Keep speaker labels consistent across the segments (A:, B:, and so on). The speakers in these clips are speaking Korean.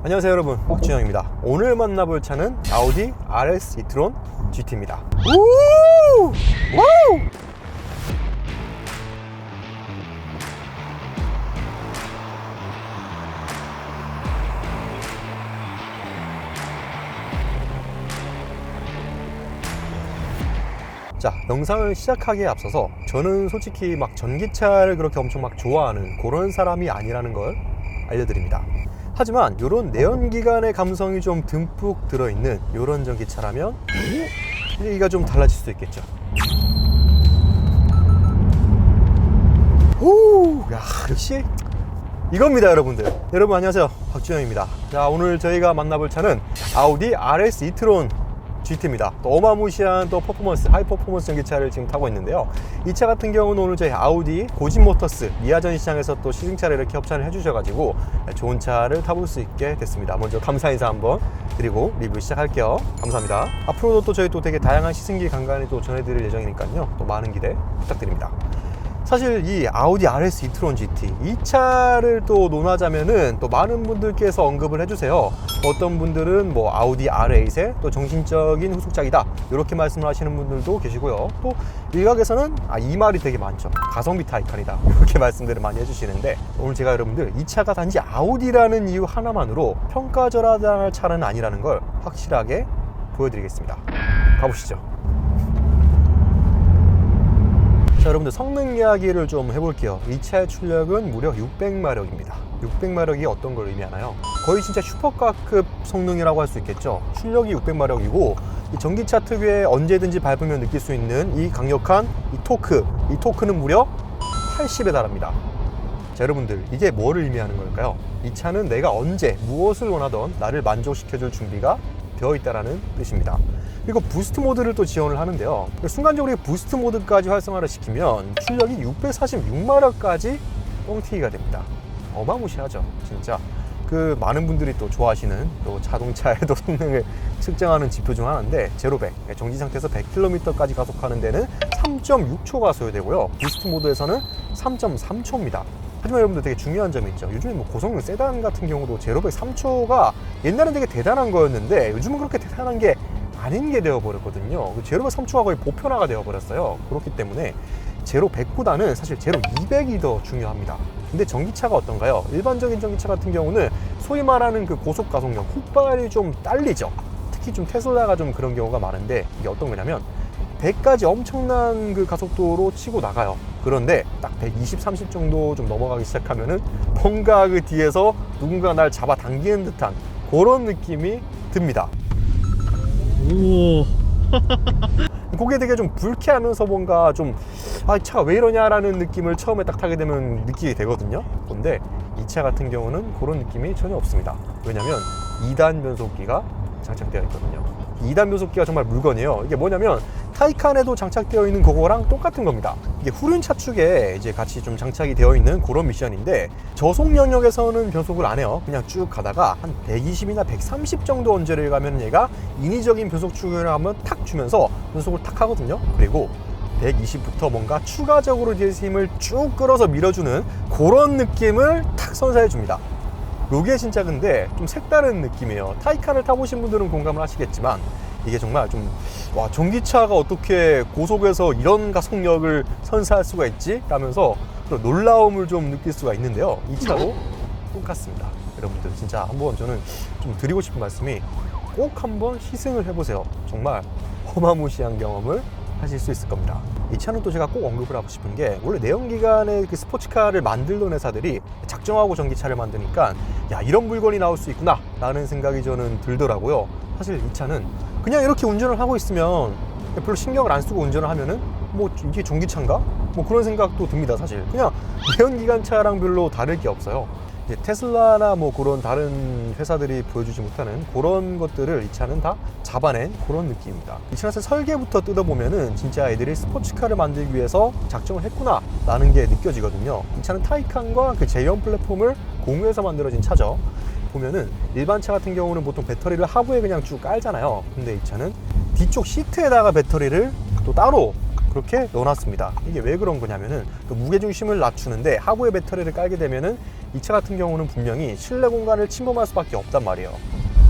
A: 안녕하세요 여러분, 박준영입니다. 오늘 만나볼 차는 아우디 RS e-tron GT입니다. 우! 우! 자, 영상을 시작하기에 앞서서 저는 솔직히 막 전기차를 그렇게 엄청 막 좋아하는 그런 사람이 아니라는 걸 알려드립니다. 하지만 이런 내연기관의 감성이 좀 듬뿍 들어있는 이런 전기차라면 얘기가 좀 달라질 수도 있겠죠. 오, 야, 역시 이겁니다 여러분들. 여러분 안녕하세요, 박주영입니다. 자, 오늘 저희가 만나볼 차는 아우디 RS e-tron GT입니다. 또 어마무시한 또 퍼포먼스, 하이 퍼포먼스 전기차를 지금 타고 있는데요. 이 차 같은 경우는 오늘 저희 아우디 고진모터스 미아전 시장에서 또 시승차를 이렇게 협찬을 해주셔가지고 좋은 차를 타볼 수 있게 됐습니다. 먼저 감사 인사 한번 드리고 리뷰 시작할게요. 감사합니다. 앞으로도 또 저희 또 되게 다양한 시승기 간간히 또 전해드릴 예정이니까요. 또 많은 기대 부탁드립니다. 사실 이 아우디 RS e-tron GT 이 차를 또 논하자면은 또 많은 분들께서 언급을 해주세요. 어떤 분들은 뭐 아우디 R8의 또 정신적인 후속작이다 이렇게 말씀을 하시는 분들도 계시고요. 또 일각에서는 이 말이 되게 많죠. 가성비 타이칸이다 이렇게 말씀들을 많이 해주시는데, 오늘 제가 여러분들 이 차가 단지 아우디라는 이유 하나만으로 평가절하할 차는 아니라는 걸 확실하게 보여드리겠습니다. 가보시죠. 자, 여러분들 성능 이야기를 좀 해볼게요. 이 차의 출력은 무려 600마력입니다. 600마력이 어떤 걸 의미하나요? 거의 진짜 슈퍼카급 성능이라고 할 수 있겠죠. 출력이 600마력이고 이 전기차 특유의 언제든지 밟으면 느낄 수 있는 이 강력한 이 토크는 무려 80에 달합니다. 자, 여러분들 이게 뭐를 의미하는 걸까요? 이 차는 내가 언제 무엇을 원하던 나를 만족시켜줄 준비가 되어 있다는 뜻입니다. 그리고 부스트 모드를 또 지원을 하는데요. 순간적으로 부스트 모드까지 활성화를 시키면 출력이 646마력까지 뻥튀기가 됩니다. 어마무시하죠, 진짜. 그 많은 분들이 또 좋아하시는 또 자동차의 또 성능을 측정하는 지표 중 하나인데, 제로 100, 정지 상태에서 100km까지 가속하는 데는 3.6초가 소요되고요. 부스트 모드에서는 3.3초입니다. 하지만 여러분들 되게 중요한 점이 있죠. 요즘에 뭐 고성능 세단 같은 경우도 제로 100 3초가 옛날엔 되게 대단한 거였는데 요즘은 그렇게 대단한 게 아닌 게 되어버렸거든요. 제로 100 3초가 거의 보편화가 되어버렸어요. 그렇기 때문에 제로 100보다는 사실 제로 200이 더 중요합니다. 근데 전기차가 어떤가요? 일반적인 전기차 같은 경우는 소위 말하는 그 고속 가속력, 훅발이 좀 딸리죠. 특히 좀 테슬라가 좀 그런 경우가 많은데, 이게 어떤 거냐면 100까지 엄청난 그 가속도로 치고 나가요. 그런데 딱 120, 30 정도 좀 넘어가기 시작하면은 뭔가 그 뒤에서 누군가 날 잡아 당기는 듯한 그런 느낌이 듭니다.
B: 오.
A: 그게 되게 좀 불쾌하면서 뭔가 좀 차가 왜 이러냐라는 느낌을 처음에 딱 타게 되면 느끼게 되거든요. 근데 이 차 같은 경우는 그런 느낌이 전혀 없습니다. 왜냐면 2단 변속기가 장착되어 있거든요. 2단 변속기가 정말 물건이에요. 이게 뭐냐면 타이칸에도 장착되어 있는 그거랑 똑같은 겁니다. 이게 후륜 차축에 이제 같이 좀 장착이 되어 있는 그런 미션인데, 저속 영역에서는 변속을 안 해요. 그냥 쭉 가다가 한 120이나 130 정도 언저리를 가면 얘가 인위적인 변속 추격을 한번 탁 주면서 변속을 탁 하거든요. 그리고 120부터 뭔가 추가적으로 뒤에서 힘을 쭉 끌어서 밀어주는 그런 느낌을 탁 선사해 줍니다. 요게 진짜 근데 좀 색다른 느낌이에요. 타이칸을 타보신 분들은 공감을 하시겠지만 이게 정말 좀, 와, 전기차가 어떻게 고속에서 이런 가속력을 선사할 수가 있지? 라면서 놀라움을 좀 느낄 수가 있는데요. 이 차도 똑같습니다. 여러분들 진짜 한번 저는 좀 드리고 싶은 말씀이, 꼭 한번 시승을 해보세요. 정말 어마무시한 경험을 하실 수 있을 겁니다. 이 차는 또 제가 꼭 언급을 하고 싶은 게, 원래 내연기관의 그 스포츠카를 만들던 회사들이 작정하고 전기차를 만드니까 야, 이런 물건이 나올 수 있구나 라는 생각이 저는 들더라고요. 사실 이 차는 그냥 이렇게 운전을 하고 있으면 별로 신경을 안 쓰고 운전을 하면은 뭐 이게 전기차인가? 뭐 그런 생각도 듭니다. 사실 그냥 내연기관차랑 별로 다를 게 없어요. 이제 테슬라나 뭐 그런 다른 회사들이 보여주지 못하는 그런 것들을 이 차는 다 잡아낸 그런 느낌입니다. 이 차에서 설계부터 뜯어보면은 진짜 애들이 스포츠카를 만들기 위해서 작정을 했구나 라는 게 느껴지거든요. 이 차는 타이칸과 그 제이언 플랫폼을 공유해서 만들어진 차죠. 보면은 일반 차 같은 경우는 보통 배터리를 하부에 그냥 쭉 깔잖아요. 근데 이 차는 뒤쪽 시트에다가 배터리를 또 따로 그렇게 넣어놨습니다. 이게 왜 그런 거냐면은 그 무게중심을 낮추는데 하부에 배터리를 깔게 되면은 이 차 같은 경우는 분명히 실내 공간을 침범할 수밖에 없단 말이에요.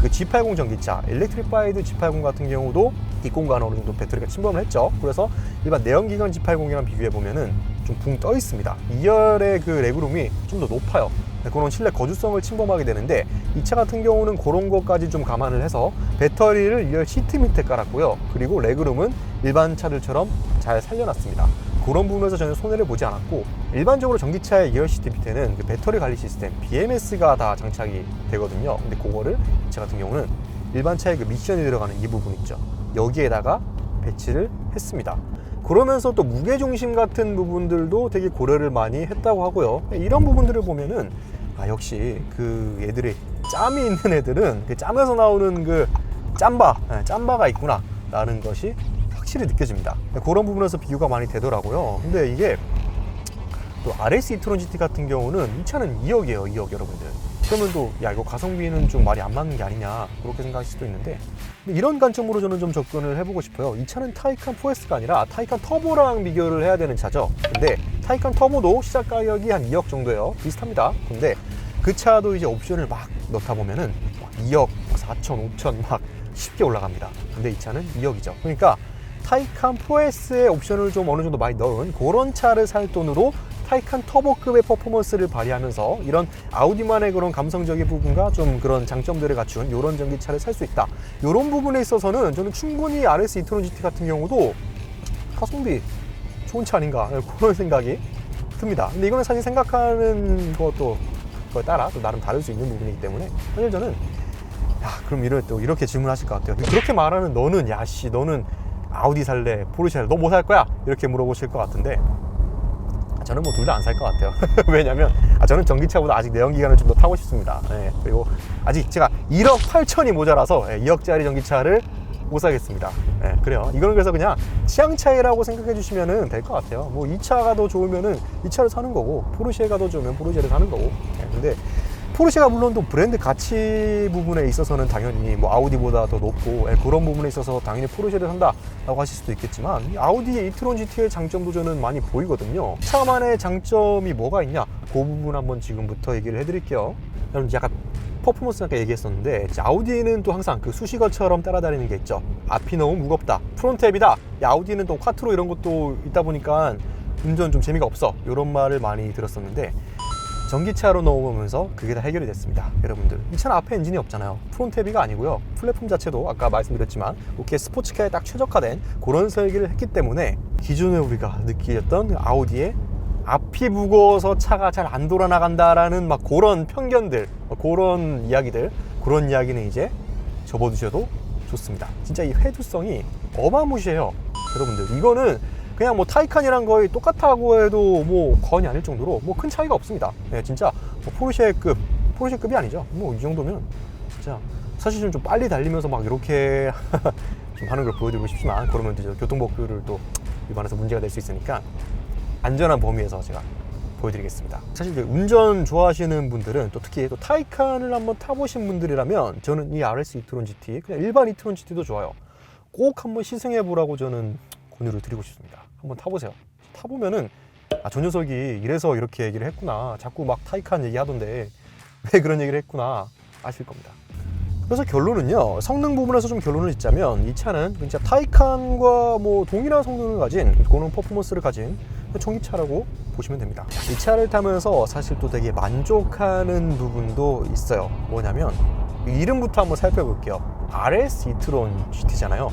A: 그 G80 전기차, 일렉트리파이드 G80 같은 경우도 뒷공간에 어느 정도 배터리가 침범을 했죠. 그래서 일반 내연기관 G80이랑 비교해 보면은 좀 붕 떠 있습니다. 2열의 그 레그룸이 좀 더 높아요. 그런 실내 거주성을 침범하게 되는데 이 차 같은 경우는 그런 것까지 좀 감안을 해서 배터리를 2열 시트 밑에 깔았고요. 그리고 레그룸은 일반 차들처럼 잘 살려놨습니다. 그런 부분에서 전혀 손해를 보지 않았고, 일반적으로 전기차의 2열 시트 밑에는 그 배터리 관리 시스템 BMS가 다 장착이 되거든요. 근데 그거를 이 차 같은 경우는 일반 차의 그 미션이 들어가는 이 부분 있죠. 여기에다가 배치를 했습니다. 그러면서 또 무게중심 같은 부분들도 되게 고려를 많이 했다고 하고요. 이런 부분들을 보면은 역시 그 얘들이 짬이 있는 애들은 그 짬에서 나오는 그 짬바가 있구나 라는 것이 확실히 느껴집니다. 그런 부분에서 비교가 많이 되더라고요. 근데 이게 또 RS e-tron GT 같은 경우는 이 차는 2억이에요. 2억 여러분들. 그러면 또 이거 가성비는 좀 말이 안 맞는 게 아니냐 그렇게 생각하실 수도 있는데, 이런 관점으로 저는 좀 접근을 해보고 싶어요. 이 차는 타이칸 4S가 아니라 타이칸 터보랑 비교를 해야 되는 차죠. 근데 타이칸 터보도 시작 가격이 한 2억 정도예요. 비슷합니다. 근데 그 차도 이제 옵션을 막 넣다 보면은 2억, 4천, 5천 막 쉽게 올라갑니다. 근데 이 차는 2억이죠. 그러니까 타이칸 4S의 옵션을 좀 어느 정도 많이 넣은 그런 차를 살 돈으로 타이칸 터보급의 퍼포먼스를 발휘하면서 이런 아우디만의 그런 감성적인 부분과 좀 그런 장점들을 갖춘 이런 전기차를 살 수 있다. 이런 부분에 있어서는 저는 충분히 RS e-tron GT 같은 경우도 가성비 좋은 차 아닌가 그런 생각이 듭니다. 근데 이거는 사실 생각하는 것도 그거에 따라 또 나름 다를 수 있는 부분이기 때문에 사실 저는 그럼 이렇게 질문하실 것 같아요. 그렇게 말하는 너는 너는 아우디 살래? 포르쉐 살래? 너 뭐 살 거야? 이렇게 물어보실 것 같은데 저는 뭐 둘 다 안 살 것 같아요. 왜냐면 저는 전기차보다 아직 내연기관을 좀 더 타고 싶습니다. 그리고 아직 제가 1억 8천이 모자라서 2억짜리 전기차를 못 사겠습니다. 그래요. 이거는 그래서 그냥 취향 차이라고 생각해 주시면 될 것 같아요. 뭐 이 차가 더 좋으면은 이 차를 사는 거고, 포르쉐가 더 좋으면 포르쉐를 사는 거고. 근데 포르쉐가 물론 또 브랜드 가치 부분에 있어서는 당연히 뭐 아우디보다 더 높고 그런 부분에 있어서 당연히 포르쉐를 산다라고 하실 수도 있겠지만, 이 아우디의 e-tron GT의 장점도 저는 많이 보이거든요. 차만의 장점이 뭐가 있냐, 그 부분 한번 지금부터 얘기를 해드릴게요. 여러분 약간 퍼포먼스 아까 얘기했었는데, 아우디는 또 항상 그 수식어처럼 따라다니는 게 있죠. 앞이 너무 무겁다, 프론트 앱이다, 아우디는 또 콰트로 이런 것도 있다 보니까 운전 좀 재미가 없어, 이런 말을 많이 들었었는데 전기차로 넣어보면서 그게 다 해결이 됐습니다. 여러분들, 이 차는 앞에 엔진이 없잖아요. 프론트 헤비가 아니고요. 플랫폼 자체도 아까 말씀드렸지만 이렇게 스포츠카에 딱 최적화된 그런 설계를 했기 때문에 기존에 우리가 느끼었던 아우디의 앞이 무거워서 차가 잘 안 돌아나간다라는 막 그런 편견들, 그런 이야기는 이제 접어두셔도 좋습니다. 진짜 이 회두성이 어마무시해요. 여러분들, 이거는 그냥 뭐 타이칸이랑 거의 똑같다고 해도 뭐 거의 아닐 정도로 뭐 큰 차이가 없습니다. 진짜 뭐 포르쉐급이 아니죠. 뭐 이 정도면 진짜 사실 좀 빨리 달리면서 막 이렇게 좀 하는 걸 보여드리고 싶지만, 그러면 이제 교통법규를 또 위반해서 문제가 될 수 있으니까 안전한 범위에서 제가 보여드리겠습니다. 사실 운전 좋아하시는 분들은 또 특히 또 타이칸을 한번 타보신 분들이라면 저는 이 RS e-tron GT, 그냥 일반 e-tron GT도 좋아요. 꼭 한번 시승해 보라고 저는 권유를 드리고 싶습니다. 한번 타보세요. 타보면은 저 녀석이 이래서 이렇게 얘기를 했구나, 자꾸 막 타이칸 얘기하던데 왜 그런 얘기를 했구나 아실 겁니다. 그래서 결론은요, 성능 부분에서 좀 결론을 짓자면 이 차는 진짜 타이칸과 뭐 동일한 성능을 가진 그런 퍼포먼스를 가진 전기차라고 보시면 됩니다. 이 차를 타면서 사실 또 되게 만족하는 부분도 있어요. 뭐냐면 이름부터 한번 살펴볼게요. RS e-tron GT잖아요.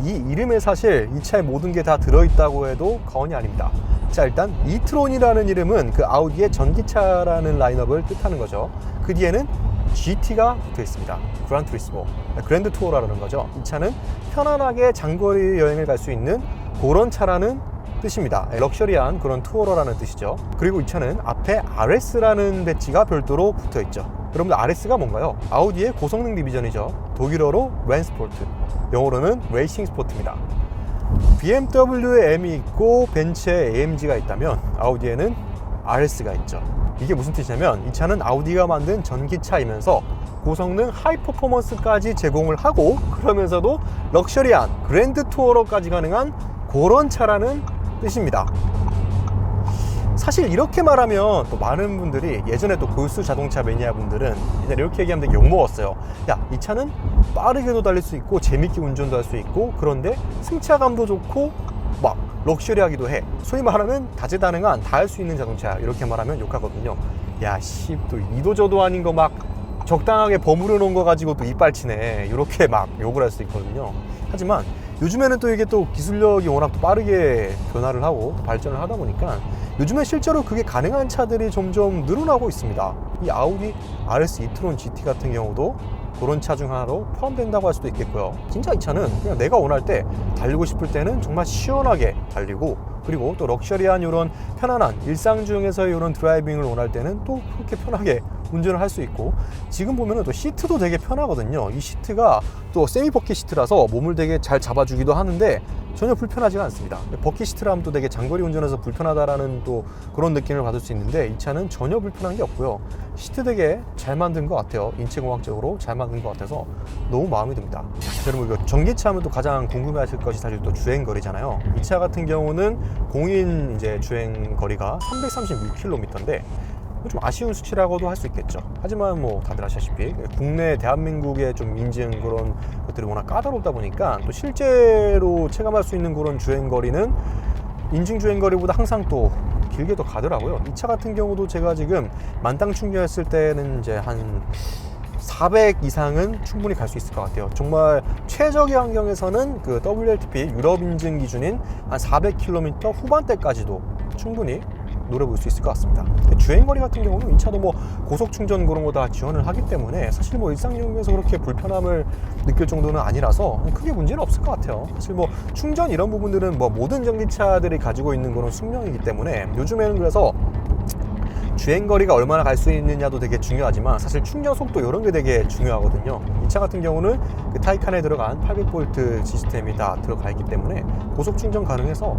A: 이 이름에 사실 이 차에 모든 게 다 들어있다고 해도 과언이 아닙니다. 자, 일단 e-tron이라는 이름은 그 아우디의 전기차라는 라인업을 뜻하는 거죠. 그 뒤에는 GT가 붙어 있습니다. 그란 투리스모, 그랜드 투어라는 거죠. 이 차는 편안하게 장거리 여행을 갈 수 있는 그런 차라는 뜻입니다. 럭셔리한 그런 투어러라는 뜻이죠. 그리고 이 차는 앞에 RS라는 배지가 별도로 붙어 있죠. 여러분들, RS가 뭔가요? 아우디의 고성능 디비전이죠. 독일어로 렌스포트, 영어로는 레이싱 스포트입니다. BMW에 M이 있고 벤츠에 AMG가 있다면 아우디에는 RS가 있죠. 이게 무슨 뜻이냐면 이 차는 아우디가 만든 전기차이면서 고성능 하이 퍼포먼스까지 제공을 하고, 그러면서도 럭셔리한 그랜드 투어러까지 가능한 그런 차라는 뜻입니다. 사실 이렇게 말하면 또 많은 분들이, 예전에 또 골수 자동차 매니아 분들은 옛날에 이렇게 얘기하면 되게 욕먹었어요. 야, 이 차는 빠르게도 달릴 수 있고 재밌게 운전도 할 수 있고, 그런데 승차감도 좋고 막 럭셔리하기도 해. 소위 말하는 다재다능한 다 할 수 있는 자동차, 이렇게 말하면 욕하거든요. 야, 씨, 또 이도저도 아닌 거 막 적당하게 버무려 놓은 거 가지고 또 이빨치네, 이렇게 막 욕을 할 수 있거든요. 하지만 요즘에는 또 이게 또 기술력이 워낙 또 빠르게 변화를 하고 발전을 하다 보니까 요즘에 실제로 그게 가능한 차들이 점점 늘어나고 있습니다. 이 아우디 RS e-tron GT 같은 경우도 그런 차 중 하나로 포함된다고 할 수도 있겠고요. 진짜 이 차는 그냥 내가 원할 때 달리고 싶을 때는 정말 시원하게 달리고, 그리고 또 럭셔리한 이런 편안한 일상 중에서의 이런 드라이빙을 원할 때는 또 그렇게 편하게 운전을 할 수 있고, 지금 보면은 또 시트도 되게 편하거든요. 이 시트가 또 세미 버킷 시트라서 몸을 되게 잘 잡아주기도 하는데 전혀 불편하지가 않습니다. 버킷 시트라면 또 되게 장거리 운전에서 불편하다라는 또 그런 느낌을 받을 수 있는데, 이 차는 전혀 불편한 게 없고요. 시트 되게 잘 만든 것 같아요. 인체공학적으로 잘 만든 것 같아서 너무 마음에 듭니다. 여러분, 이거 전기차 하면 또 가장 궁금해하실 것이 사실 또 주행거리잖아요. 이 차 같은 경우는 공인 이제 주행거리가 336km인데 좀 아쉬운 수치라고도 할 수 있겠죠. 하지만 뭐 다들 아시다시피 국내 대한민국의 좀 인증 그런 것들이 워낙 까다롭다 보니까 또 실제로 체감할 수 있는 그런 주행거리는 인증 주행거리보다 항상 또 길게 더 가더라고요. 이 차 같은 경우도 제가 지금 만땅 충전했을 때는 이제 한 400 이상은 충분히 갈 수 있을 것 같아요. 정말 최적의 환경에서는 그 WLTP 유럽 인증 기준인 한 400km 후반대까지도 충분히 노려볼 수 있을 것 같습니다. 주행거리 같은 경우는 이 차도 뭐 고속 충전 그런 거 다 지원을 하기 때문에 사실 뭐 일상용에서 그렇게 불편함을 느낄 정도는 아니라서 크게 문제는 없을 것 같아요. 사실 뭐 충전 이런 부분들은 뭐 모든 전기차들이 가지고 있는 그런 숙명이기 때문에 요즘에는 그래서 주행거리가 얼마나 갈 수 있느냐도 되게 중요하지만 사실 충전 속도 이런 게 되게 중요하거든요. 이 차 같은 경우는 그 타이칸에 들어간 800V 시스템이 다 들어가 있기 때문에 고속 충전 가능해서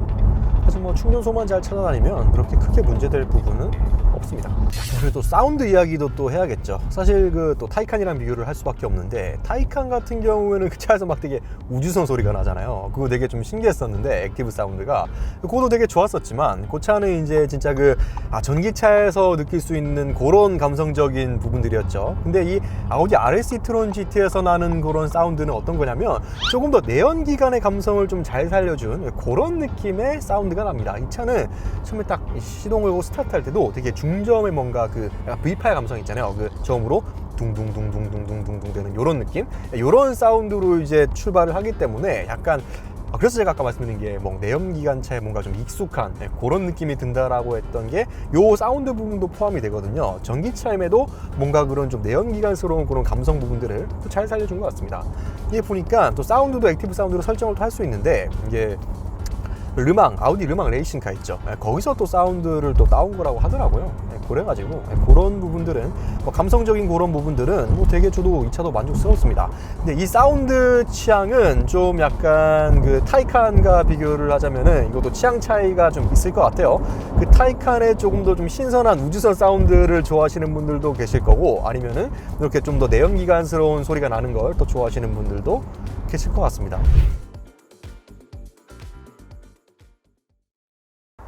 A: 사실 뭐 충전소만 잘 찾아다니면 그렇게 크게 문제될 부분은 없습니다. 그리고 또 사운드 이야기도 또 해야겠죠. 사실 그 또 타이칸이랑 비교를 할 수밖에 없는데, 타이칸 같은 경우에는 그 차에서 막 되게 우주선 소리가 나잖아요. 그거 되게 좀 신기했었는데, 액티브 사운드가 그것도 되게 좋았었지만, 그 차는 이제 진짜 그 전기차에서 느낄 수 있는 그런 감성적인 부분들이었죠. 근데 이 아우디 RS e-tron GT에서 나는 그런 사운드는 어떤 거냐면 조금 더 내연기관의 감성을 좀 잘 살려준 그런 느낌의 사운드가 납니다. 이 차는 처음에 딱 시동을 걸고 스타트할 때도 되게 중저음의 뭔가 그 V8 감성 있잖아요. 그 저음으로 둥둥둥둥둥둥둥 되는 이런 느낌, 이런 사운드로 이제 출발을 하기 때문에 약간, 그래서 제가 아까 말씀드린 게 뭐 내연기관차에 뭔가 좀 익숙한 그런 느낌이 든다라고 했던 게 요 사운드 부분도 포함이 되거든요. 전기차임에도 뭔가 그런 좀 내연기관스러운 그런 감성 부분들을 잘 살려준 것 같습니다. 이게 보니까 또 사운드도 액티브 사운드로 설정을 또 할 수 있는데, 이게 르망, 아우디 르망 레이싱카 있죠. 거기서 또 사운드를 또 따온 거라고 하더라고요. 그래가지고 그런 부분들은 뭐 감성적인 그런 부분들은 뭐 되게 저도 이 차도 만족스럽습니다. 근데 이 사운드 취향은 좀 약간 그 타이칸과 비교를 하자면은 이것도 취향 차이가 좀 있을 것 같아요. 그 타이칸의 조금 더 좀 신선한 우주선 사운드를 좋아하시는 분들도 계실 거고, 아니면은 이렇게 좀 더 내연기관스러운 소리가 나는 걸 또 좋아하시는 분들도 계실 것 같습니다.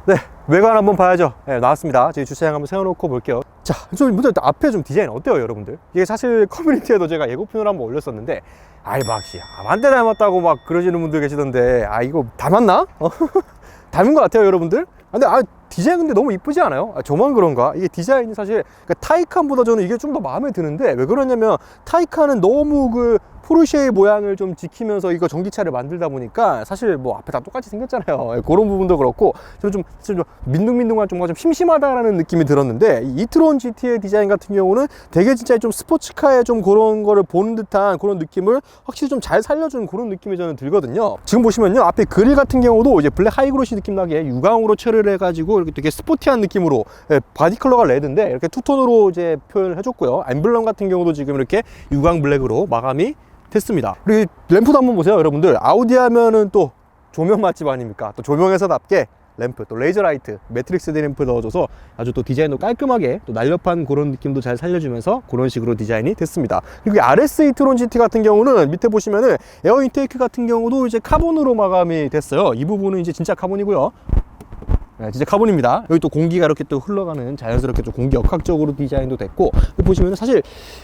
A: 네, 외관 한번 봐야죠. 네, 나왔습니다. 지금 주차장 한번 세워놓고 볼게요. 자, 좀 먼저 앞에 좀 디자인 어때요, 여러분들? 이게 사실 커뮤니티에도 제가 예고편을 한번 올렸었는데, 아이 막씨 아반떼 닮았다고 막 그러시는 분들 계시던데, 이거 닮았나? 닮은 것 같아요, 여러분들? 근데 디자인 근데 너무 이쁘지 않아요? 저만 그런가? 이게 디자인이 사실 타이칸보다 저는 이게 좀 더 마음에 드는데, 왜 그러냐면 타이칸은 너무 그 포르쉐의 모양을 좀 지키면서 이거 전기차를 만들다 보니까 사실 뭐 앞에 다 똑같이 생겼잖아요. 그런 부분도 그렇고 저는 좀 민둥민둥한 좀 심심하다라는 느낌이 들었는데, 이 e-tron GT의 디자인 같은 경우는 되게 진짜 좀 스포츠카의 좀 그런 거를 보는 듯한 그런 느낌을 확실히 좀 잘 살려주는 그런 느낌이 저는 들거든요. 지금 보시면요, 앞에 그릴 같은 경우도 이제 블랙 하이그로시 느낌 나게 유광으로 처리를 해가지고 이렇게 되게 스포티한 느낌으로, 바디 컬러가 레드인데 이렇게 투톤으로 이제 표현을 해줬고요. 엠블럼 같은 경우도 지금 이렇게 유광 블랙으로 마감이 됐습니다. 그리고 램프도 한번 보세요, 여러분들. 아우디 하면은 또 조명 맛집 아닙니까? 또 조명에서답게 램프, 또 레이저 라이트, 매트릭스 램프 넣어줘서 아주 또 디자인도 깔끔하게 또 날렵한 그런 느낌도 잘 살려주면서 그런 식으로 디자인이 됐습니다. 그리고 이 RS e-tron GT 같은 경우는 밑에 보시면은 에어 인테이크 같은 경우도 이제 카본으로 마감이 됐어요. 이 부분은 이제 진짜 카본이고요. 네, 진짜 카본입니다. 여기 또 공기가 이렇게 또 흘러가는 자연스럽게 좀 공기 역학적으로 디자인도 됐고, 보시면은 사실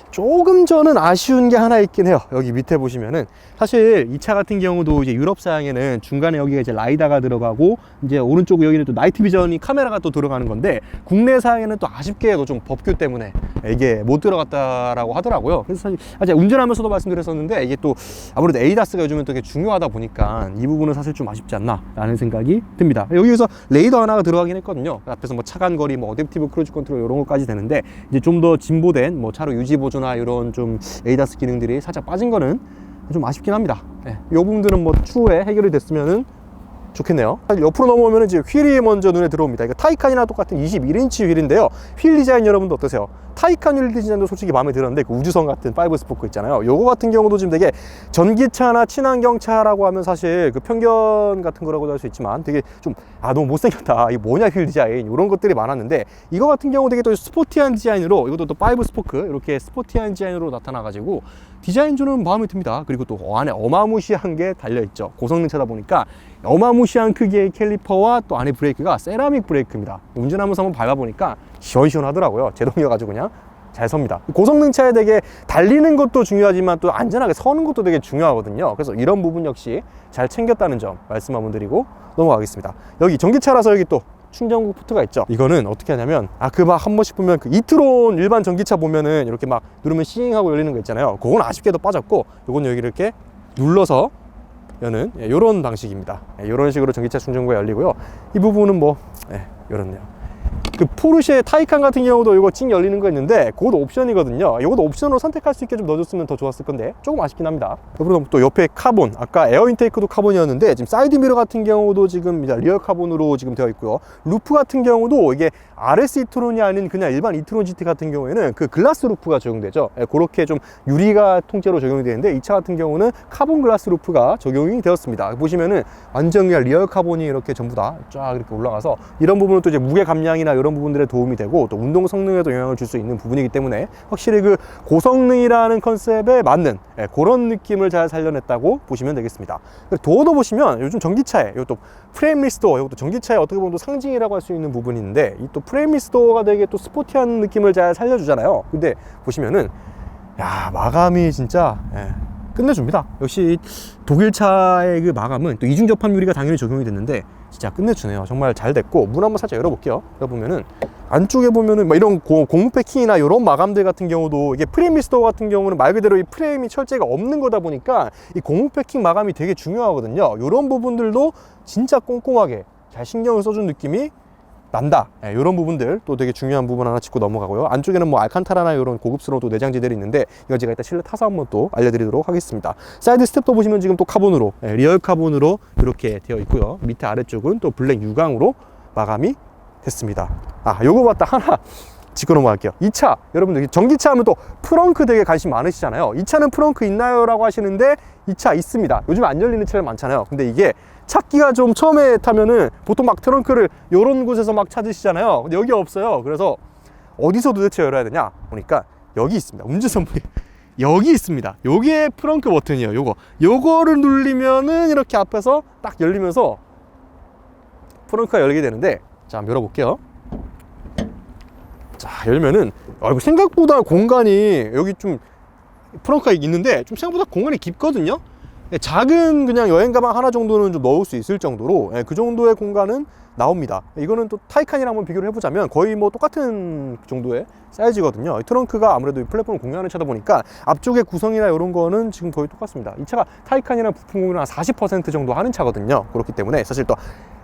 A: 조금 저는 아쉬운 게 하나 있긴 해요. 여기 밑에 보시면은 사실 이 차 같은 경우도 이제 유럽사양에는 중간에 여기가 이제 라이다가 들어가고 이제 오른쪽 여기는 또 나이트 비전이 카메라가 또 들어가는 건데, 국내사양에는 또 아쉽게도 좀 법규 때문에 이게 못 들어갔다라고 하더라고요. 그래서 사실 제가 운전하면서도 말씀드렸었는데, 이게 또 아무래도 에이다스가 요즘은 되게 중요하다 보니까 이 부분은 사실 좀 아쉽지 않나 라는 생각이 듭니다. 여기서 레이더 하나가 들어가긴 했거든요. 앞에서 뭐 차간거리, 뭐 어댑티브 크루즈 컨트롤 이런 것까지 되는데, 이제 좀 더 진보된 뭐 차로 유지 보조나 이런 좀 에이다스 기능들이 살짝 빠진 거는 좀 아쉽긴 합니다. 네, 이 부분들은 뭐 추후에 해결이 됐으면은 좋겠네요. 옆으로 넘어오면 이제 휠이 먼저 눈에 들어옵니다. 이거 타이칸이나 똑같은 21인치 휠인데요. 휠 디자인 여러분도 어떠세요? 타이칸 휠 디자인도 솔직히 마음에 들었는데, 그 우주선 같은 5 스포크 있잖아요. 요거 같은 경우도 지금 되게 전기차나 친환경차라고 하면 사실 그 편견 같은 거라고도 할 수 있지만, 되게 좀 너무 못생겼다, 이게 뭐냐 휠 디자인, 이런 것들이 많았는데, 이거 같은 경우 되게 또 스포티한 디자인으로, 이것도 또 5 스포크 이렇게 스포티한 디자인으로 나타나가지고 디자인주는 마음에 듭니다. 그리고 또 안에 어마무시한 게 달려있죠. 고성능 차다 보니까 어마무시한 크기의 캘리퍼와 또 안에 브레이크가 세라믹 브레이크입니다. 운전하면서 한번 밟아보니까 시원시원하더라고요. 제동이어가지고 그냥 잘 섭니다. 고성능 차에 되게 달리는 것도 중요하지만 또 안전하게 서는 것도 되게 중요하거든요. 그래서 이런 부분 역시 잘 챙겼다는 점 말씀 한번 드리고 넘어가겠습니다. 여기 전기차라서 여기 또 충전구 포트가 있죠. 이거는 어떻게 하냐면, 그 막 한 번씩 보면 그 이트론 일반 전기차 보면은 이렇게 막 누르면 싱하고 열리는 거 있잖아요. 그건 아쉽게도 빠졌고, 요건 여기 이렇게 눌러서 여는 이런 방식입니다. 이런 식으로 전기차 충전구가 열리고요. 이 부분은 뭐 이렇네요. 그 포르쉐 타이칸 같은 경우도 이거 찡 열리는 거 있는데, 그것도 옵션이거든요. 이것도 옵션으로 선택할 수 있게 좀 넣어줬으면 더 좋았을 건데 조금 아쉽긴 합니다. 그리고 또 옆에 카본, 아까 에어 인테이크도 카본이었는데 지금 사이드 미러 같은 경우도 지금 리어 카본으로 지금 되어 있고요. 루프 같은 경우도 이게 RS e-tron이 아닌 그냥 일반 e-tron GT 같은 경우에는 그 글라스 루프가 적용되죠. 그렇게 좀 유리가 통째로 적용이 되는데, 이 차 같은 경우는 카본 글라스 루프가 적용이 되었습니다. 보시면은 완전 그냥 리어 카본이 이렇게 전부 다 쫙 이렇게 올라가서, 이런 부분은 또 이제 무게 감량이나 이런 부분들에 도움이 되고 또 운동 성능에도 영향을 줄 수 있는 부분이기 때문에, 확실히 그 고성능이라는 컨셉에 맞는 그런 느낌을 잘 살려냈다고 보시면 되겠습니다. 도어도 보시면 요즘 전기차에 이것도 프레임리스 도어, 이것도 전기차의 어떻게 보면 또 상징이라고 할 수 있는 부분인데, 이 또 프레임리스 도어가 되게 또 스포티한 느낌을 잘 살려주잖아요. 근데 보시면은 마감이 진짜 끝내줍니다. 역시 독일차의 그 마감은 또 이중 접합 유리가 당연히 적용이 됐는데 진짜 끝내주네요. 정말 잘 됐고, 문 한번 살짝 열어볼게요. 열어보면은 안쪽에 보면은 막 이런 고무 패킹이나 이런 마감들 같은 경우도, 이게 프레임리스 도어 같은 경우는 말 그대로 이 프레임이 철제가 없는 거다 보니까 이 고무 패킹 마감이 되게 중요하거든요. 이런 부분들도 진짜 꼼꼼하게 잘 신경을 써준 느낌이 난다. 이런 부분들 또 되게 중요한 부분 하나 짚고 넘어가고요. 안쪽에는 뭐 알칸타라나 이런 고급스러운 또 내장재들이 있는데, 이건 제가 이따 실내 타서 한번 또 알려드리도록 하겠습니다. 사이드 스텝도 보시면 지금 또 카본으로, 리얼 카본으로 이렇게 되어 있고요. 밑에 아래쪽은 또 블랙 유광으로 마감이 됐습니다. 요거 봤다 하나 짚고 넘어갈게요. 이 차, 여러분들 전기차 하면 또 프렁크 되게 관심 많으시잖아요. 이 차는 프렁크 있나요? 라고 하시는데, 이 차 있습니다. 요즘 안 열리는 차들 많잖아요. 근데 이게 찾기가 좀, 처음에 타면은 보통 막 트렁크를 요런 곳에서 막 찾으시잖아요. 근데 여기 없어요. 그래서 어디서 도대체 열어야 되냐 보니까 여기 있습니다. 운전선분이 여기 있습니다. 요게 프렁크 버튼이에요. 요거를 누르면은 이렇게 앞에서 딱 열리면서 프렁크가 열리게 되는데, 자, 한번 열어볼게요. 자, 열면은 생각보다 공간이, 여기 좀 프렁크가 있는데 좀 생각보다 공간이 깊거든요. 작은 그냥 여행 가방 하나 정도는 좀 넣을 수 있을 정도로 그 정도의 공간은 나옵니다. 이거는 또 타이칸이랑 한번 비교를 해보자면 거의 뭐 똑같은 정도의 사이즈거든요. 트렁크가 아무래도 플랫폼을 공유하는 차다 보니까 앞쪽의 구성이나 이런 거는 지금 거의 똑같습니다. 이 차가 타이칸이랑 부품 공유를 한 40% 정도 하는 차거든요. 그렇기 때문에 사실 또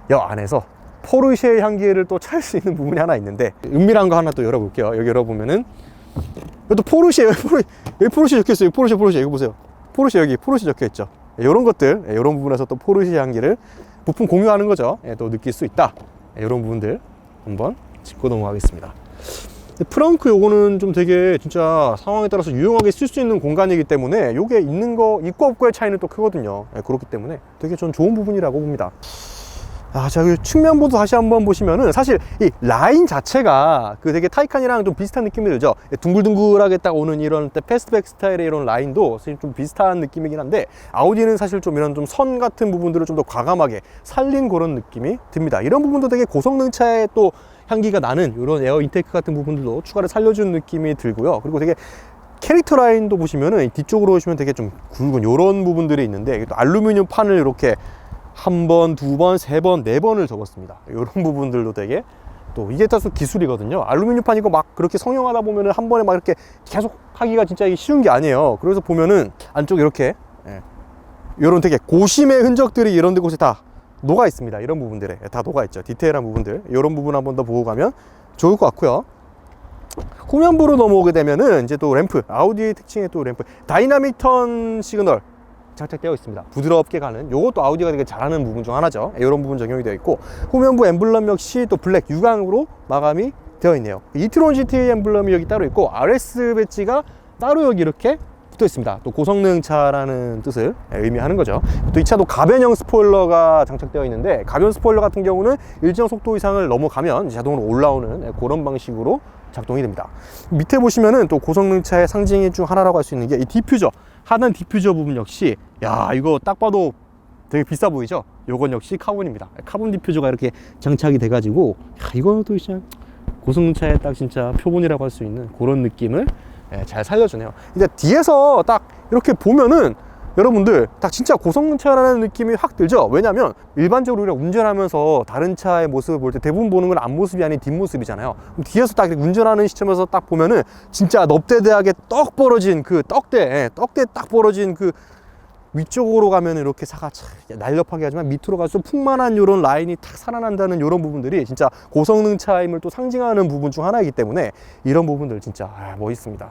A: 여 안에서 포르쉐의 향기를 또 찾을 수 있는 부분이 하나 있는데, 은밀한 거 하나 또 열어볼게요. 여기 열어보면은 이것도 포르쉐, 여기 포르쉐 적혀있어요. 포르쉐 이거 보세요. 포르쉐, 여기 포르쉐 적혀있죠. 이런 것들, 이런 부분에서 또 포르쉐 향기를 부품 공유하는 거죠. 또 느낄 수 있다. 이런 부분들 한번 짚고 넘어가겠습니다. 프렁크 요거는 좀 되게 진짜 상황에 따라서 유용하게 쓸 수 있는 공간이기 때문에, 요게 있는 거 있고 없고의 차이는 또 크거든요. 그렇기 때문에 되게 전 좋은 부분이라고 봅니다. 자, 그 측면부도 다시 한번 보시면은 사실 이 라인 자체가 그 되게 타이칸이랑 좀 비슷한 느낌이 들죠. 둥글둥글하게 딱 오는 이런 패스트백 스타일의 이런 라인도 사실 좀 비슷한 느낌이긴 한데, 아우디는 사실 좀 이런 좀 선 같은 부분들을 좀 더 과감하게 살린 그런 느낌이 듭니다. 이런 부분도 되게 고성능 차의 또 향기가 나는 이런 에어 인테이크 같은 부분들도 추가를 살려준 느낌이 들고요. 그리고 되게 캐릭터 라인도 보시면은 뒤쪽으로 오시면 되게 좀 굵은 이런 부분들이 있는데, 또 알루미늄 판을 이렇게 한 번, 두 번, 세 번, 네 번을 접었습니다. 이런 부분들도 되게 또 이게 다 기술이거든요. 알루미늄판이고 막 그렇게 성형하다 보면은 한 번에 막 이렇게 계속 하기가 진짜 쉬운 게 아니에요. 그래서 보면은 안쪽에 이렇게 이런 되게 고심의 흔적들이 이런 데 곳에 다 녹아 있습니다. 이런 부분들에 다 녹아 있죠. 디테일한 부분들, 이런 부분 한 번 더 보고 가면 좋을 것 같고요. 후면부로 넘어오게 되면은 이제 또 램프, 아우디의 특징의 또 램프, 다이나믹 턴 시그널 장착되어 있습니다. 부드럽게 가는, 요것도 아우디가 되게 잘하는 부분 중 하나죠. 이런 부분 적용이 되어 있고, 후면부 엠블럼 역시 또 블랙 유광으로 마감이 되어 있네요. 이트론 GT 엠블럼이 여기 따로 있고, RS 배지가 따로 여기 이렇게 붙어 있습니다. 또 고성능 차라는 뜻을 의미하는 거죠. 또 이 차도 가변형 스포일러가 장착되어 있는데, 가변 스포일러 같은 경우는 일정 속도 이상을 넘어가면 자동으로 올라오는 그런 방식으로 작동이 됩니다. 밑에 보시면은 또 고성능 차의 상징 중 하나라고 할 수 있는 게 이 디퓨저, 하단 디퓨저 부분 역시, 야, 이거 딱 봐도 되게 비싸 보이죠? 요건 역시 카본입니다. 카본 디퓨저가 이렇게 장착이 돼 가지고, 이거는 또 진짜 고성능 차의 딱 진짜 표본이라고 할 수 있는 그런 느낌을 잘 살려주네요. 근데 뒤에서 딱 이렇게 보면은 여러분들 딱 진짜 고성능 차라는 느낌이 확 들죠? 왜냐면 일반적으로 우리가 운전하면서 다른 차의 모습을 볼 때 대부분 보는 건 앞모습이 아닌 뒷모습이잖아요. 그럼 뒤에서 딱 운전하는 시점에서 딱 보면은 진짜 넙대대하게 떡 벌어진 그 떡대 딱 벌어진 그 위쪽으로 가면 이렇게 차가 날렵하게 하지만 밑으로 갈수록 풍만한 이런 라인이 탁 살아난다는 이런 부분들이 진짜 고성능 차임을 또 상징하는 부분 중 하나이기 때문에 이런 부분들 진짜 멋있습니다.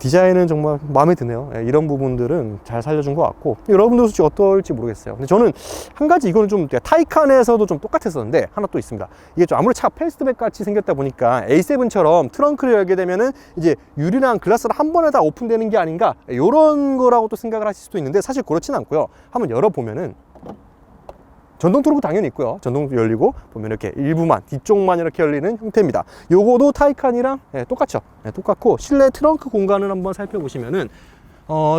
A: 디자인은 정말 마음에 드네요. 이런 부분들은 잘 살려준 것 같고, 여러분들 솔직히 어떨지 모르겠어요. 근데 저는 한 가지, 이거는 좀 타이칸에서도 좀 똑같았었는데 하나 또 있습니다. 이게 좀 아무리 차가 패스트백 같이 생겼다 보니까 A7처럼 트렁크를 열게 되면은 이제 유리랑 글라스를 한 번에 다 오픈되는 게 아닌가, 이런 거라고 또 생각을 하실 수도 있는데, 사실 그렇진 않고요. 한번 열어보면은 전동 트렁크 당연히 있고요. 전동 열리고 보면 이렇게 일부만, 뒤쪽만 이렇게 열리는 형태입니다. 요거도 타이칸이랑 똑같죠. 똑같고, 실내 트렁크 공간을 한번 살펴보시면은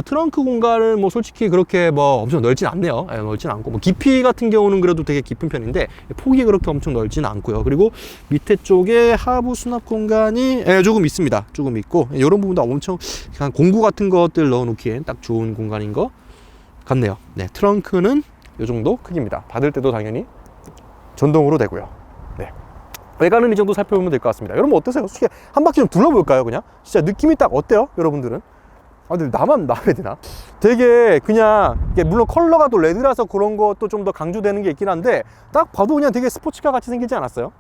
A: 트렁크 공간을 뭐 솔직히 그렇게 뭐 엄청 넓진 않네요. 넓진 않고, 뭐 깊이 같은 경우는 그래도 되게 깊은 편인데 폭이 그렇게 엄청 넓지는 않고요. 그리고 밑에 쪽에 하부 수납 공간이 조금 있습니다. 조금 있고, 이런 부분도 엄청 그냥 공구 같은 것들 넣어놓기엔 딱 좋은 공간인 것 같네요. 네, 트렁크는 이 정도 크기입니다. 닫을 때도 당연히 전동으로 되고요. 네. 외관은 이 정도 살펴보면 될 것 같습니다. 여러분 어떠세요? 솔직히 한 바퀴 좀 둘러볼까요? 그냥 진짜 느낌이 딱 어때요? 여러분들은? 근데 나만 마음에 드나? 되게 그냥, 이게 물론 컬러가 또 레드라서 그런 것도 좀 더 강조되는 게 있긴 한데, 딱 봐도 그냥 되게 스포츠카 같이 생기지 않았어요?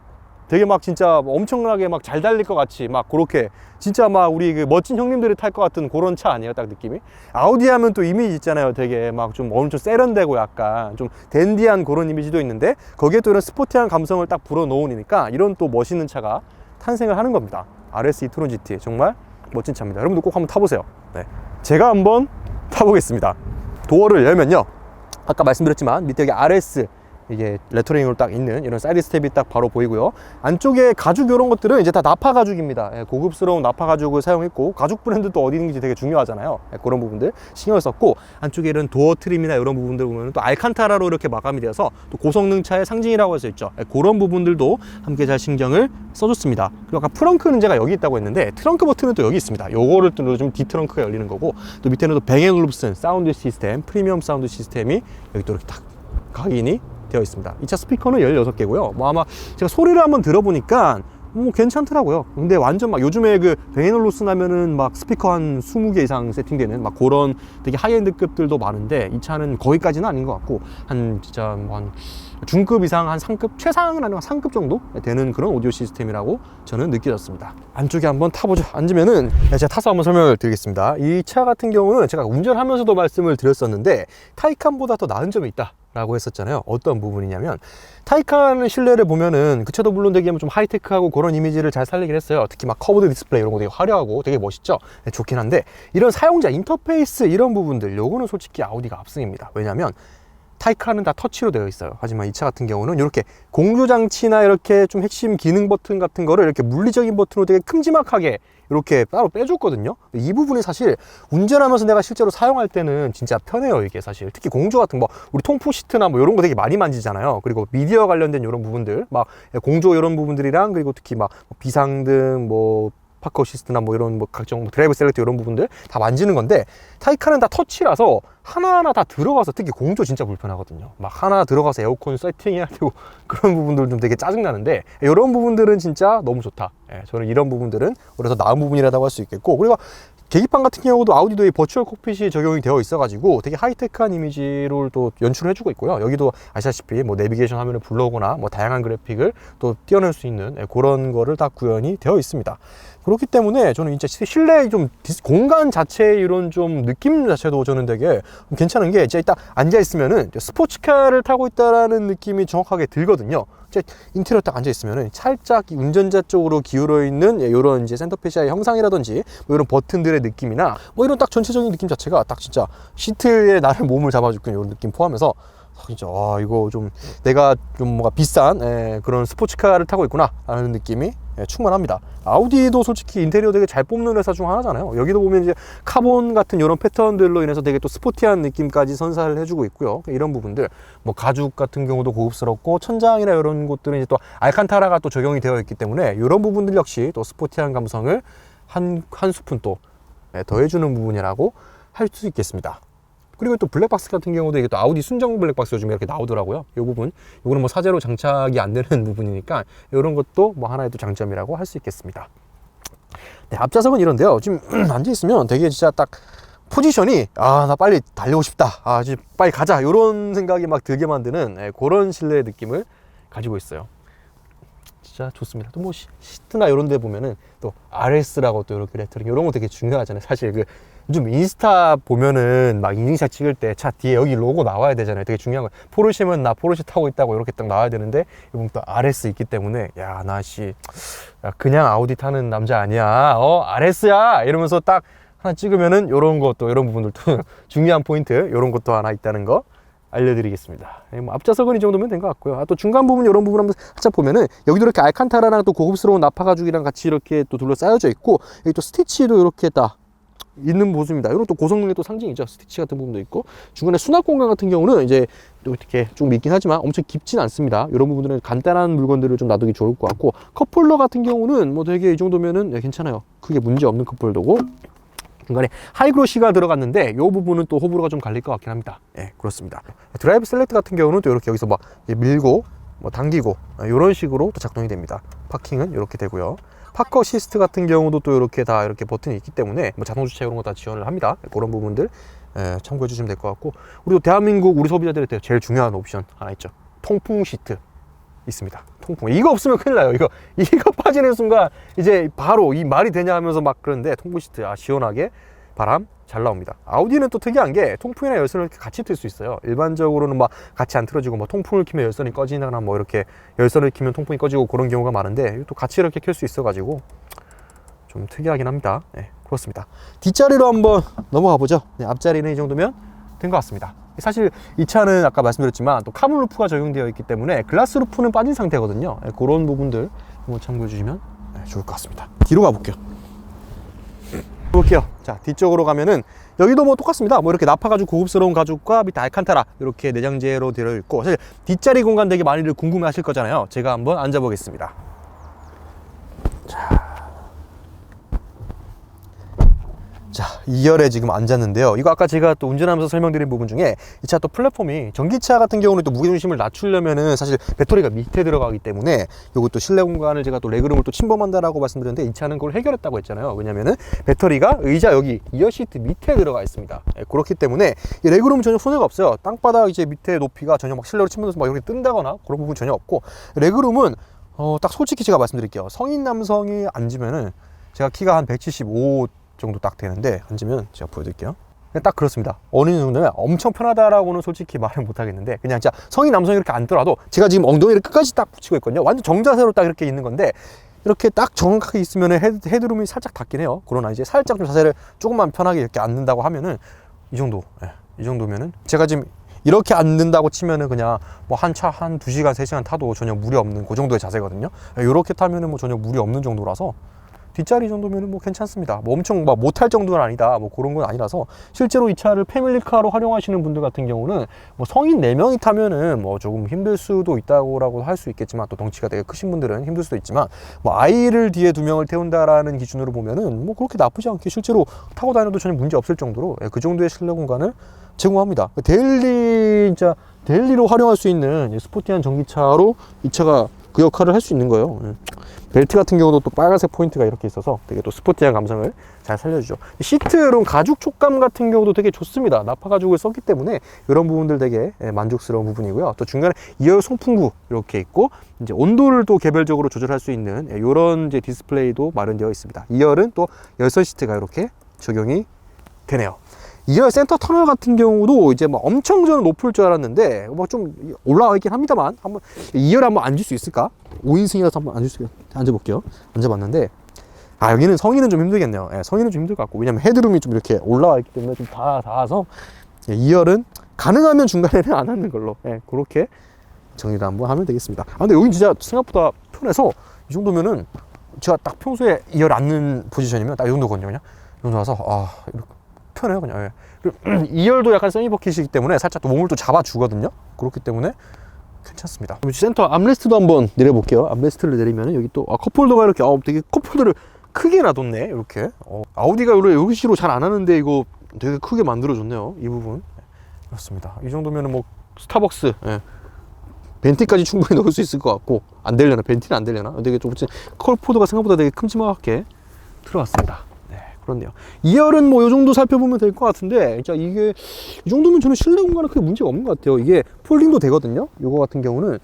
A: 되게 막 진짜 엄청나게 막 잘 달릴 것 같이 막 그렇게 진짜 막 우리 그 멋진 형님들이 탈 것 같은 그런 차 아니에요? 딱 느낌이. 아우디 하면 또 이미지 있잖아요. 되게 막 좀 엄청 세련되고 약간 좀 댄디한 그런 이미지도 있는데, 거기에 또 이런 스포티한 감성을 딱 불어넣으니까 이런 또 멋있는 차가 탄생을 하는 겁니다. RS 이트론 GT 정말 멋진 차입니다. 여러분도 꼭 한번 타보세요. 네. 제가 한번 타보겠습니다. 도어를 열면요, 아까 말씀드렸지만 밑에 여기 RS 이게 레터링으로 딱 있는 이런 사이드 스텝이 딱 바로 보이고요. 안쪽에 가죽 이런 것들은 이제 다 나파 가죽입니다. 고급스러운 나파 가죽을 사용했고, 가죽 브랜드도 어디 있는지 되게 중요하잖아요. 그런 부분들 신경을 썼고, 안쪽에 이런 도어 트림이나 이런 부분들 보면 또 알칸타라로 이렇게 마감이 되어서 또 고성능 차의 상징이라고 할 수 있죠. 그런 부분들도 함께 잘 신경을 써줬습니다. 그리고 아까 트렁크는 제가 여기 있다고 했는데, 트렁크 버튼은 또 여기 있습니다. 요거를 또 누르면 뒤트렁크가 열리는 거고, 또 밑에는 또 뱅앤올룹슨 사운드 시스템, 프리미엄 사운드 시스템이 여기 또 이렇게 딱 각인이 되어 있습니다. 이 차 스피커는 16개고요. 뭐 아마 제가 소리를 한번 들어보니까 뭐 괜찮더라고요. 근데 완전 막 요즘에 그 뱅앤올루슨 하면은 막 스피커 한 20개 이상 세팅되는 막 그런 되게 하이엔드급들도 많은데, 이 차는 거기까지는 아닌 것 같고, 한 진짜 한 중급 이상, 한 상급, 최상은 아니고 상급 정도 되는 그런 오디오 시스템이라고 저는 느껴졌습니다. 안쪽에 한번 타보죠. 앉으면은 제가 타서 한번 설명을 드리겠습니다. 이 차 같은 경우는 제가 운전하면서도 말씀을 드렸었는데, 타이칸보다 더 나은 점이 있다 라고 했었잖아요. 어떤 부분이냐면, 타이칸 실내를 보면은 그 차도 물론 되게 좀 하이테크하고 그런 이미지를 잘 살리긴 했어요. 특히 막 커브드 디스플레이 이런 거 되게 화려하고 되게 멋있죠. 네, 좋긴 한데, 이런 사용자 인터페이스 이런 부분들, 요거는 솔직히 아우디가 압승입니다. 왜냐면 타이칸은 다 터치로 되어 있어요. 하지만 이 차 같은 경우는 이렇게 공조 장치나 이렇게 좀 핵심 기능 버튼 같은 거를 이렇게 물리적인 버튼으로 되게 큼지막하게 이렇게 따로 빼줬거든요. 이 부분이 사실 운전하면서 내가 실제로 사용할 때는 진짜 편해요. 이게 사실 특히 공조 같은 뭐 우리 통풍 시트나 뭐 이런 거 되게 많이 만지잖아요. 그리고 미디어 관련된 이런 부분들 막 공조 이런 부분들이랑 그리고 특히 막 비상등 뭐 파크 어시스트나 뭐 이런 뭐 각종 뭐 드라이브 셀렉트 이런 부분들 다 만지는 건데 타이칸은 다 터치라서 하나하나 다 들어가서 특히 공조 진짜 불편하거든요. 막 하나 들어가서 에어컨 세팅해야 되고 그런 부분들 좀 되게 짜증나는데 이런 부분들은 진짜 너무 좋다. 예, 저는 이런 부분들은 그래서 나은 부분이라고 할 수 있겠고 그리고 계기판 같은 경우도 아우디도 이 버추얼 콕핏이 적용이 되어 있어가지고 되게 하이테크한 이미지를 또 연출을 해주고 있고요. 여기도 아시다시피 뭐 내비게이션 화면을 불러오거나 뭐 다양한 그래픽을 또 띄워낼 수 있는 그런 거를 다 구현이 되어 있습니다. 그렇기 때문에 저는 진짜 실내 좀 공간 자체의 이런 좀 느낌 자체도 저는 되게 괜찮은 게 이제 딱 앉아 있으면은 스포츠카를 타고 있다라는 느낌이 정확하게 들거든요. 이제 인테리어 딱 앉아 있으면은 살짝 운전자 쪽으로 기울어 있는 이런 이제 센터페시아의 형상이라든지 뭐 이런 버튼들의 느낌이나 뭐 이런 딱 전체적인 느낌 자체가 딱 진짜 시트에 나를 몸을 잡아주는 이런 느낌 포함해서 진짜 이거 좀 내가 좀 뭔가 비싼 그런 스포츠카를 타고 있구나 라는 느낌이 충만합니다. 아우디도 솔직히 인테리어 되게 잘 뽑는 회사 중 하나잖아요. 여기도 보면 이제 카본 같은 이런 패턴들로 인해서 되게 또 스포티한 느낌까지 선사를 해주고 있고요. 이런 부분들 뭐 가죽 같은 경우도 고급스럽고 천장이나 이런 곳들은 이제 또 알칸타라가 또 적용이 되어 있기 때문에 이런 부분들 역시 또 스포티한 감성을 한 스푼 또 더해주는 부분이라고 할 수 있겠습니다. 그리고 또 블랙박스 같은 경우도 이게 또 아우디 순정 블랙박스 요즘에 이렇게 나오더라고요. 이 부분, 이거는 뭐 사제로 장착이 안 되는 부분이니까 이런 것도 뭐 하나의 또 장점이라고 할 수 있겠습니다. 네, 앞좌석은 이런데요. 지금 앉아 있으면 되게 진짜 딱 포지션이 나 빨리 달리고 싶다. 지금 빨리 가자. 이런 생각이 막 들게 만드는 그런 실내 느낌을 가지고 있어요. 진짜 좋습니다. 또 뭐 시트나 이런 데 보면은 또 RS라고 또 이렇게 레터링 이런 거 되게 중요하잖아요. 사실 그 요즘 인스타 보면은 막 인증샷 찍을 때 차 뒤에 여기 로고 나와야 되잖아요. 되게 중요한 거. 포르쉐면 나 포르쉐 타고 있다고 이렇게 딱 나와야 되는데 이건 또 RS 있기 때문에 야, 나 그냥 아우디 타는 남자 아니야. RS야 이러면서 딱 하나 찍으면은 요런 것도 이런 부분들도 중요한 포인트 요런 것도 하나 있다는 거 알려드리겠습니다. 뭐 앞좌석은 이 정도면 된 것 같고요. 또 중간 부분 이런 부분 한번 살짝 보면은 여기도 이렇게 알칸타라랑 또 고급스러운 나파 가죽이랑 같이 이렇게 또 둘러싸여져 있고 여기 또 스티치도 이렇게 딱 있는 모습입니다. 이런 또 고성능의 또 상징이죠. 스티치 같은 부분도 있고 중간에 수납 공간 같은 경우는 이제 또 이렇게 좀 있긴 하지만 엄청 깊진 않습니다. 이런 부분들은 간단한 물건들을 좀 놔두기 좋을 것 같고 컵홀더 같은 경우는 뭐 되게 이 정도면은 괜찮아요. 크게 문제 없는 컵홀더고 중간에 하이그로시가 들어갔는데 이 부분은 또 호불호가 좀 갈릴 것 같긴 합니다. 예, 그렇습니다. 드라이브 셀렉트 같은 경우는 또 이렇게 여기서 막 밀고 뭐 당기고 이런 식으로 또 작동이 됩니다. 파킹은 이렇게 되고요. 파크 어시스트 같은 경우도 또 이렇게 다 이렇게 버튼이 있기 때문에 뭐 자동 주차 이런 거 다 지원을 합니다. 그런 부분들 참고해 주시면 될 것 같고 우리 대한민국 우리 소비자들한테 제일 중요한 옵션 하나 있죠. 통풍 시트 있습니다. 통풍 이거 없으면 큰일 나요. 이거 빠지는 순간 이제 바로 이 말이 되냐 하면서 막 그러는데 통풍 시트 시원하게 바람 잘 나옵니다. 아우디는 또 특이한 게 통풍이나 열선을 이렇게 같이 틀 수 있어요. 일반적으로는 막 같이 안 틀어지고 뭐 통풍을 키면 열선이 꺼지거나 뭐 이렇게 열선을 키면 통풍이 꺼지고 그런 경우가 많은데 또 같이 이렇게 켤 수 있어 가지고 좀 특이하긴 합니다. 네, 그렇습니다. 뒷자리로 한번 넘어가 보죠. 네, 앞자리는 이 정도면 된 것 같습니다. 사실 이 차는 아까 말씀드렸지만 또 카본 루프가 적용되어 있기 때문에 글라스 루프는 빠진 상태거든요. 네, 그런 부분들 한번 참고해 주시면 좋을 것 같습니다. 뒤로 가볼게요. 볼게요. 자, 뒤쪽으로 가면은 여기도 뭐 똑같습니다. 뭐 이렇게 나파 가죽 고급스러운 가죽과 밑에 알칸타라 이렇게 내장재로 되어 있고 사실 뒷자리 공간 되게 많이들 궁금해 하실 거잖아요. 제가 한번 앉아 보겠습니다. 자, 2열에 지금 앉았는데요. 이거 아까 제가 또 운전하면서 설명드린 부분 중에 이 차 또 플랫폼이 전기차 같은 경우는 또 무게중심을 낮추려면은 사실 배터리가 밑에 들어가기 때문에 요것도 실내 공간을 제가 또 레그룸을 또 침범한다라고 말씀드렸는데 이 차는 그걸 해결했다고 했잖아요. 왜냐면은 배터리가 의자 여기 이어 시트 밑에 들어가 있습니다. 그렇기 때문에 이 레그룸은 전혀 손해가 없어요. 땅바닥 이제 밑에 높이가 전혀 막 실내로 치면서 막 이렇게 뜬다거나 그런 부분 전혀 없고 레그룸은 딱 솔직히 제가 말씀드릴게요. 성인 남성이 앉으면은 제가 키가 한 175 정도 딱 되는데 앉으면 제가 보여드릴게요. 딱 그렇습니다. 어느 정도면 엄청 편하다라고는 솔직히 말을 못 하겠는데 그냥 진짜 성인 남성이 이렇게 앉더라도 제가 지금 엉덩이를 끝까지 딱 붙이고 있거든요. 완전 정자세로 딱 이렇게 있는 건데 이렇게 딱 정확하게 있으면 헤드룸이 살짝 닿긴 해요. 그러나 이제 살짝 좀 자세를 조금만 편하게 이렇게 앉는다고 하면은 이 정도, 이 정도면은 제가 지금 이렇게 앉는다고 치면은 그냥 뭐 한 차 한 2시간, 3시간 타도 전혀 무리 없는 그 정도의 자세거든요. 이렇게 타면은 뭐 전혀 무리 없는 정도라서 뒷자리 정도면은 뭐 괜찮습니다. 뭐 엄청 막 못할 정도는 아니다. 뭐 그런 건 아니라서 실제로 이 차를 패밀리카로 활용하시는 분들 같은 경우는 뭐 성인 4명이 타면은 뭐 조금 힘들 수도 있다고라고 할 수 있겠지만 또 덩치가 되게 크신 분들은 힘들 수도 있지만 뭐 아이를 뒤에 2명을 태운다라는 기준으로 보면은 뭐 그렇게 나쁘지 않게 실제로 타고 다녀도 전혀 문제 없을 정도로 그 정도의 실내 공간을 제공합니다. 진짜 데일리로 활용할 수 있는 스포티한 전기차로 이 차가 그 역할을 할 수 있는 거예요. 벨트 같은 경우도 또 빨간색 포인트가 이렇게 있어서 되게 또 스포티한 감성을 잘 살려주죠. 시트론 가죽 촉감 같은 경우도 되게 좋습니다. 나파 가죽을 썼기 때문에 이런 부분들 되게 만족스러운 부분이고요. 또 중간에 2열 송풍구 이렇게 있고 이제 온도를 또 개별적으로 조절할 수 있는 이런 이제 디스플레이도 마련되어 있습니다. 2열은 또 열선 시트가 이렇게 적용이 되네요. 2열 센터 터널 같은 경우도 이제 막 엄청 저는 높을 줄 알았는데 뭐 좀 올라와 있긴 합니다만 한번 2열에 한번 앉을 수 있을까? 5인승이라서 한번 앉아볼게요. 앉아봤는데 여기는 성인은 좀 힘들겠네요. 성인은 좀 힘들 것 같고 왜냐면 헤드룸이 좀 이렇게 올라와 있기 때문에 좀 닿아서 2열은 가능하면 중간에는 안 앉는 걸로 그렇게 정리를 한번 하면 되겠습니다. 근데 여긴 진짜 생각보다 편해서 이 정도면은 제가 딱 평소에 2열 앉는 포지션이면 딱 이 정도거든요. 그냥 이 정도 와서 이렇게 편해요 그냥. 2열도 약간 세미버킷이기 때문에 살짝 또 몸을 또 잡아주거든요. 그렇기 때문에 괜찮습니다. 센터 암레스트도 한번 내려볼게요. 암레스트를 내리면 여기 또 컵홀더가 이렇게 되게 컵홀더를 크게 놔뒀네. 이렇게 아우디가 여기 시로 잘 안 하는데 이거 되게 크게 만들어줬네요. 이 부분 그렇습니다. 이 정도면은 뭐 스타벅스 벤티까지 충분히 넣을 수 있을 것 같고 안 되려나? 벤티는 안 되려나? 되게 좀 컵홀더가 생각보다 되게 큼지막하게 들어갔습니다. 그렇네요. 2열은 뭐 이 정도 살펴보면 될 것 같은데 진짜 이게 이 정도면 저는 실내 공간은 크게 문제가 없는 것 같아요. 이게 폴딩도 되거든요. 이거 같은 경우는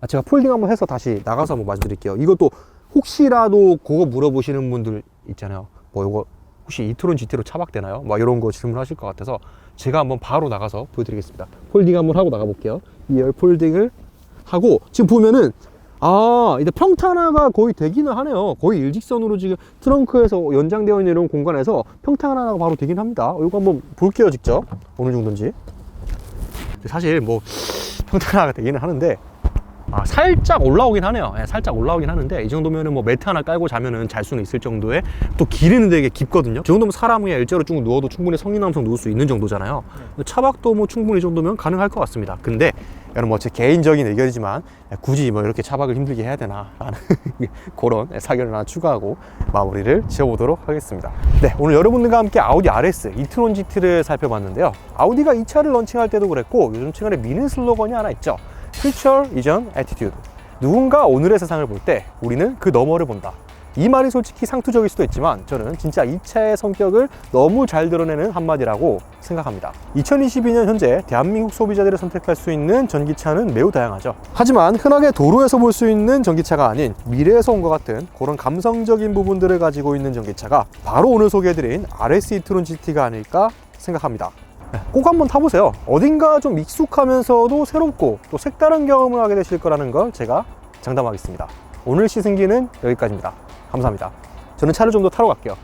A: 제가 폴딩 한번 해서 다시 나가서 한번 말씀드릴게요. 이것도 혹시라도 그거 물어보시는 분들 있잖아요. 뭐 이거 혹시 이트론 GT로 차박되나요? 막 이런 거 질문하실 것 같아서 제가 한번 바로 나가서 보여드리겠습니다. 폴딩 한번 하고 나가 볼게요. 2열 폴딩을 하고 지금 보면은 이제 평탄화가 거의 되기는 하네요. 거의 일직선으로 지금 트렁크에서 연장되어 있는 이런 공간에서 평탄화가 바로 되긴 합니다. 이거 한번 볼게요, 직접. 어느 정도인지. 사실 뭐 평탄화가 되기는 하는데 살짝 올라오긴 하네요. 살짝 올라오긴 하는데 이 정도면은 뭐 매트 하나 깔고 자면은 잘 수는 있을 정도의 또 길이는 되게 깊거든요. 이 정도면 사람이 일자로 쭉 누워도 충분히 성인 남성 누울 수 있는 정도잖아요. 차박도 뭐 충분히 이 정도면 가능할 것 같습니다. 근데 이건 뭐 제 개인적인 의견이지만 굳이 뭐 이렇게 차박을 힘들게 해야 되나 라는 그런 사견을 하나 추가하고 마무리를 지어보도록 하겠습니다. 네, 오늘 여러분들과 함께 아우디 RS 이트론 GT를 살펴봤는데요. 아우디가 이 차를 런칭할 때도 그랬고 요즘 최근에 미는 슬로건이 하나 있죠. Future Vision Attitude. 누군가 오늘의 세상을 볼 때 우리는 그 너머를 본다. 이 말이 솔직히 상투적일 수도 있지만 저는 진짜 이 차의 성격을 너무 잘 드러내는 한마디라고 생각합니다. 2022년 현재 대한민국 소비자들이 선택할 수 있는 전기차는 매우 다양하죠. 하지만 흔하게 도로에서 볼 수 있는 전기차가 아닌 미래에서 온 것 같은 그런 감성적인 부분들을 가지고 있는 전기차가 바로 오늘 소개해드린 RS e-tron GT가 아닐까 생각합니다. 꼭 한번 타보세요. 어딘가 좀 익숙하면서도 새롭고 또 색다른 경험을 하게 되실 거라는 걸 제가 장담하겠습니다. 오늘 시승기는 여기까지입니다. 감사합니다. 저는 차를 좀 더 타러 갈게요.